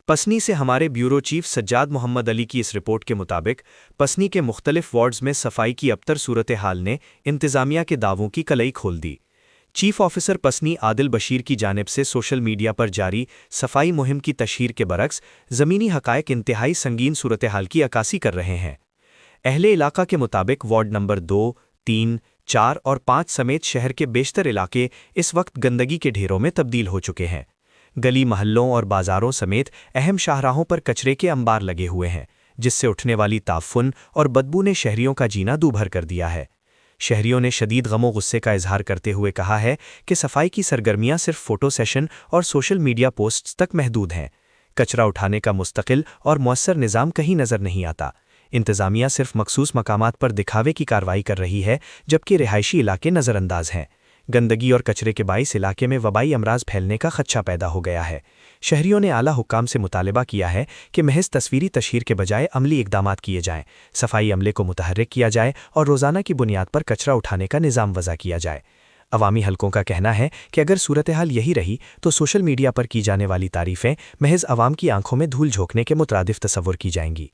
पसनी से हमारे bureau chief Sajjad Mohammad Ali की इस रिपोर्ट के मुताबिक पसनी के मुख्तलिफ वार्ड्स में सफाई की अबतर सूरत हाल ने इंतजामिया के दावों की कलई खोल दी। चीफ ऑफिसर पसनी आदिल बशीर की जानिब से सोशल मीडिया पर जारी सफाई मुहिम की तशहीर के बरक्स ज़मीनी हक़ाइक़ इंतहाई संगीन सूरत हाल की अक्कासी कर रहे हैं। अहले इलाका के मुताबिक वार्ड नंबर 2, 3, 4 और 5 समेत शहर के बेशतर इलाके इस वक्त गंदगी के ढेरों में तब्दील हो चुके हैं। गली महल्लों और बाजारों समेत अहम शाहराहों पर कचरे के अंबार लगे हुए हैं, जिससे उठने वाली ताफ़ुन और बदबू ने शहरियों का जीना दूभर कर दिया है। शहरियों ने शदीद गमो गुस्से का इजहार करते हुए कहा है कि सफाई की सरगर्मियां सिर्फ फ़ोटो सेशन और सोशल मीडिया पोस्ट्स तक महदूद हैं। कचरा उठाने का मुस्तकिल और मौसर निज़ाम कहीं नज़र नहीं आता। इंतज़ामिया सिर्फ मखसूस मकामात पर दिखावे की कार्रवाई कर रही है, जबकि रिहायशी इलाके नज़रअंदाज हैं। गंदगी और कचरे के बाइस इलाके में वबाई अमराज फैलने का खदशा पैदा हो गया है। शहरियों ने आला हुक्काम से मुतालबा किया है कि महज तस्वीरी तशहीर के बजाय अमली इकदामात किए जाएं, सफाई अमले को मुतहर्रिक किया जाए और रोज़ाना की बुनियाद पर कचरा उठाने का निज़ाम वज़ा किया जाए। अवामी हलकों का कहना है कि अगर सूरत हाल यही रही तो सोशल मीडिया पर की जाने वाली तारीफ़ें महज अवाम की आंखों में धूल झोंकने के मुतरादिफ तस्वुर की जाएंगी।